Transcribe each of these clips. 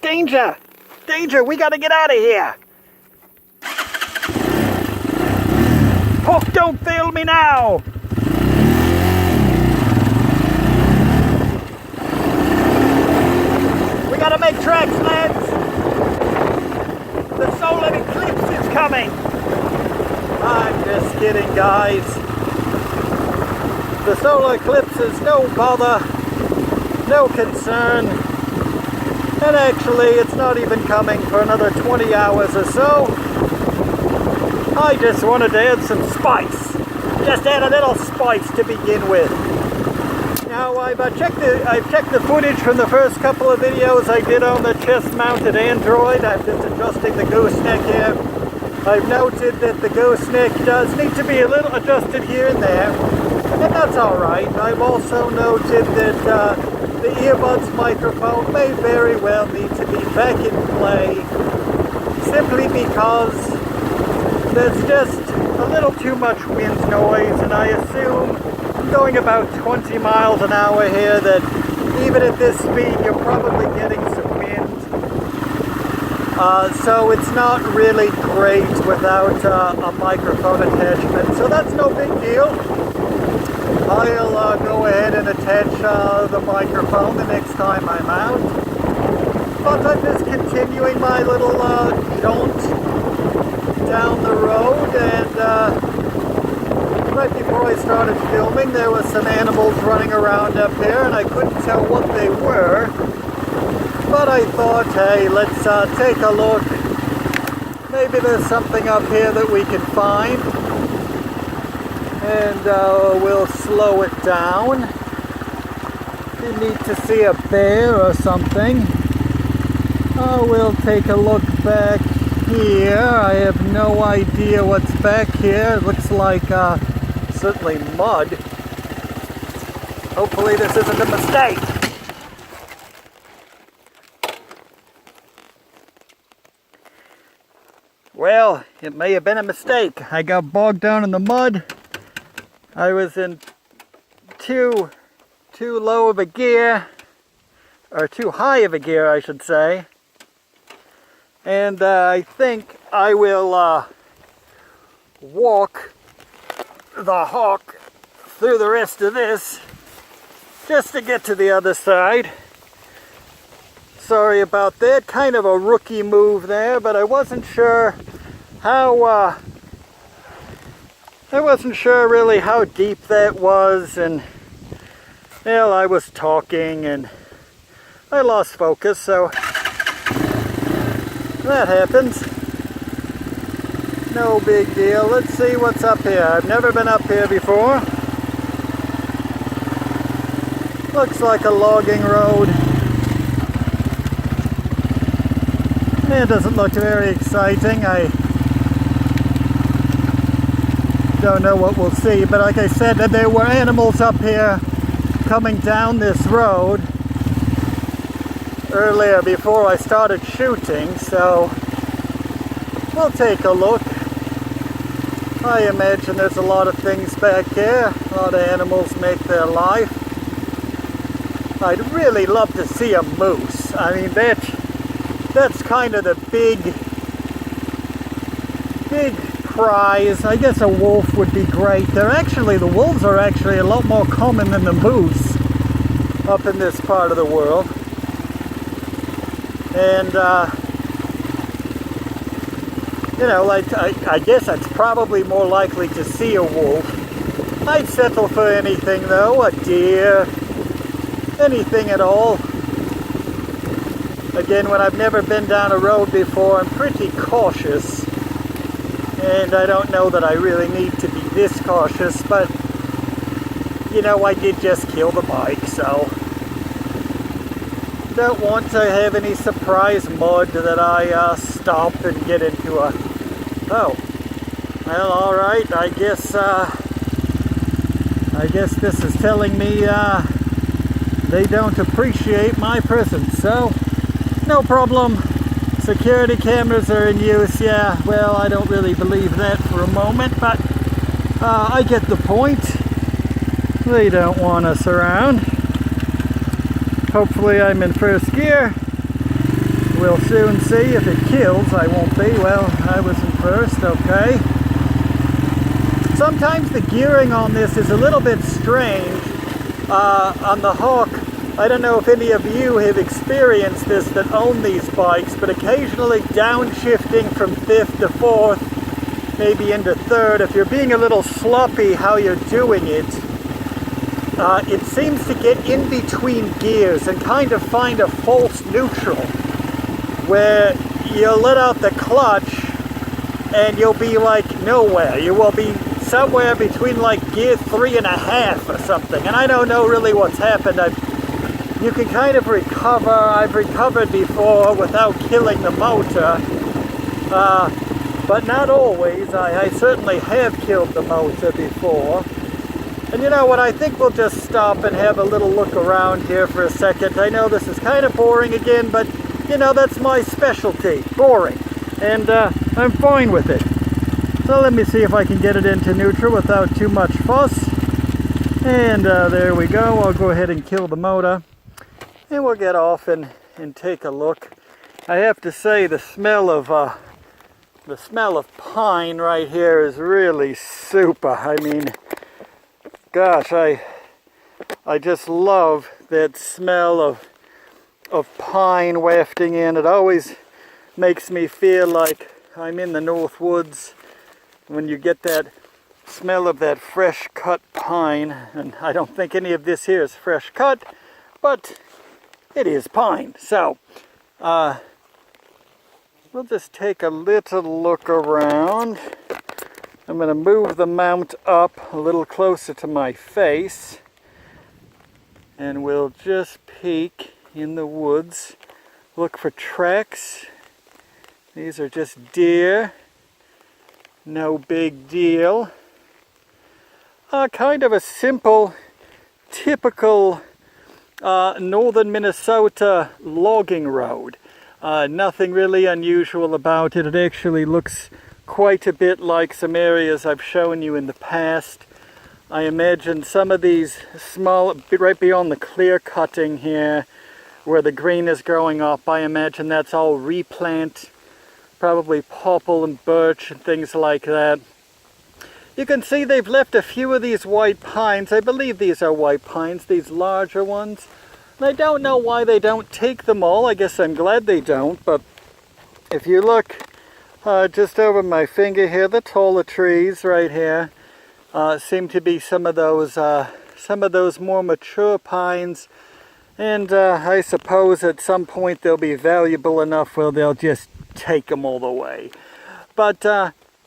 Danger! Danger! We gotta get out of here! Oh, don't fail me now! We gotta make tracks, lads! The solar eclipse is coming! I'm just kidding, guys. The solar eclipse is no bother, no concern. And actually, it's not even coming for another 20 hours or so. I just wanted to add some spice. Just add a little spice to begin with. Now, I've checked the footage from the first couple of videos I did on the chest-mounted Android. I'm just adjusting the gooseneck here. I've noted that the gooseneck does need to be a little adjusted here and there, and that's alright. I've also noted that the earbuds microphone may very well need to be back in play, simply because there's just a little too much wind noise, and I assume going about 20 miles an hour here that even at this speed you're probably getting some wind. So it's not really great without a microphone attachment, so that's no big deal. I'll go ahead and attach the microphone the next time I'm out. But I'm just continuing my little jaunt down the road, and right before I started filming there was some animals running around up here, and I couldn't tell what they were. But I thought, hey, let's take a look. Maybe there's something up here that we can find. And we'll slow it down. You need to see a bear or something. We'll take a look back here. I have no idea what's back here. It looks like certainly mud. Hopefully this isn't a mistake. Well, it may have been a mistake. I got bogged down in the mud. I was in too low of a gear, or too high of a gear, I should say. And I think I will walk the hawk through the rest of this just to get to the other side. Sorry about that. Kind of a rookie move there, but I wasn't sure how I wasn't sure really how deep that was, and well, I was talking and I lost focus, so that happens. No big deal. Let's see what's up here. I've never been up here before. Looks like a logging road. It doesn't look very exciting. I don't know what we'll see, but like I said, there were animals up here coming down this road earlier before I started shooting, so we'll take a look. I imagine there's a lot of things back here. A lot of animals make their life. I'd really love to see a moose. I mean, that's kind of the big prize. I guess a wolf would be great. The wolves are actually a lot more common than the moose up in this part of the world. And you know, like I guess it's probably more likely to see a wolf. I'd settle for anything though, a deer, anything at all. Again, when I've never been down a road before, I'm pretty cautious. And I don't know that I really need to be this cautious, but you know, I did just kill the bike, so don't want to have any surprise mud that I stop and get into a... Oh, well, alright, I guess this is telling me they don't appreciate my presence, so no problem. Security cameras are in use. Yeah, well, I don't really believe that for a moment, but I get the point. They don't want us around. Hopefully I'm in first gear. We'll soon see. If it kills, I won't be. Well, I was in first, okay. Sometimes the gearing on this is a little bit strange. On the Hawk, I don't know if any of you have experienced this that own these bikes, but occasionally downshifting from 5th to 4th, maybe into 3rd, if you're being a little sloppy how you're doing it, it seems to get in between gears and kind of find a false neutral where you'll let out the clutch and you'll be like nowhere. You will be somewhere between like gear 3.5 or something, and I don't know really what's happened. You can kind of recover. I've recovered before without killing the motor, but not always. I certainly have killed the motor before. And you know what, I think we'll just stop and have a little look around here for a second. I know this is kind of boring again, but you know, that's my specialty, boring. And I'm fine with it. So let me see if I can get it into neutral without too much fuss. And there we go. I'll go ahead and kill the motor. And we'll get off and take a look. I have to say the smell of pine right here is really super. I mean, gosh, I just love that smell of pine wafting in. It always makes me feel like I'm in the North Woods when you get that smell of that fresh cut pine. And I don't think any of this here is fresh cut, but it is pine. So we'll just take a little look around. I'm going to move the mount up a little closer to my face, and we'll just peek in the woods, look for tracks. These are just deer, no big deal. Kind of a simple, typical northern Minnesota logging road. Nothing really unusual about it. It actually looks quite a bit like some areas I've shown you in the past. I imagine some of these small, right beyond the clear cutting here, where the green is growing up, I imagine that's all replant, probably popple and birch and things like that. You can see they've left a few of these white pines. I believe these are white pines, these larger ones. And I don't know why they don't take them all. I guess I'm glad they don't, but if you look just over my finger here, the taller trees right here seem to be some of those more mature pines, and I suppose at some point they'll be valuable enough where they'll just take them all the way. But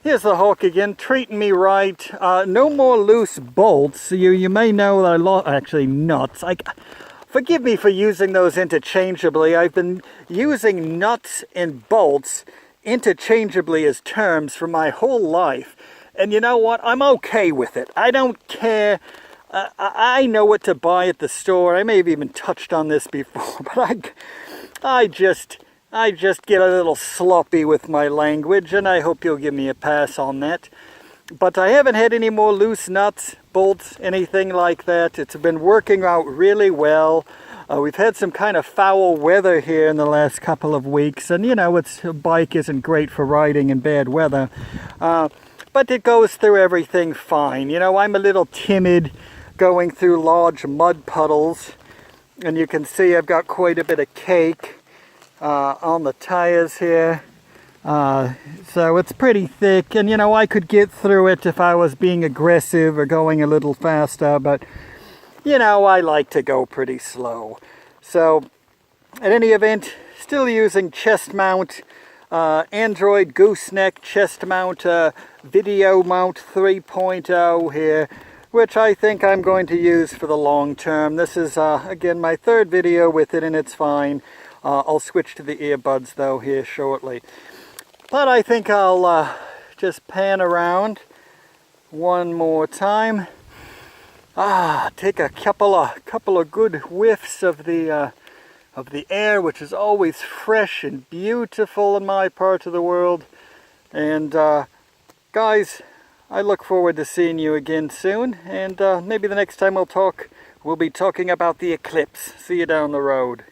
here's the Hawk again, treating me right. No more loose bolts. You may know that I lost, actually nuts. Forgive me for using those interchangeably. I've been using nuts and bolts interchangeably as terms for my whole life. And you know what? I'm okay with it. I don't care. I know what to buy at the store. I may have even touched on this before, but I just get a little sloppy with my language, and I hope you'll give me a pass on that. But I haven't had any more loose nuts, bolts, anything like that. It's been working out really well. We've had some kind of foul weather here in the last couple of weeks, and you know, a bike isn't great for riding in bad weather. But it goes through everything fine. You know, I'm a little timid going through large mud puddles, and you can see I've got quite a bit of cake on the tires here. So it's pretty thick, and you know, I could get through it if I was being aggressive or going a little faster, but you know, I like to go pretty slow. So at any event, still using chest mount, Android gooseneck chest mount, video mount 3.0 here, which I think I'm going to use for the long term. This is again my third video with it, and it's fine. I'll switch to the earbuds though here shortly. But I think I'll just pan around one more time. Take a couple of good whiffs of the air, which is always fresh and beautiful in my part of the world. And guys, I look forward to seeing you again soon. And maybe the next time we'll be talking about the Eclipse. See you down the road.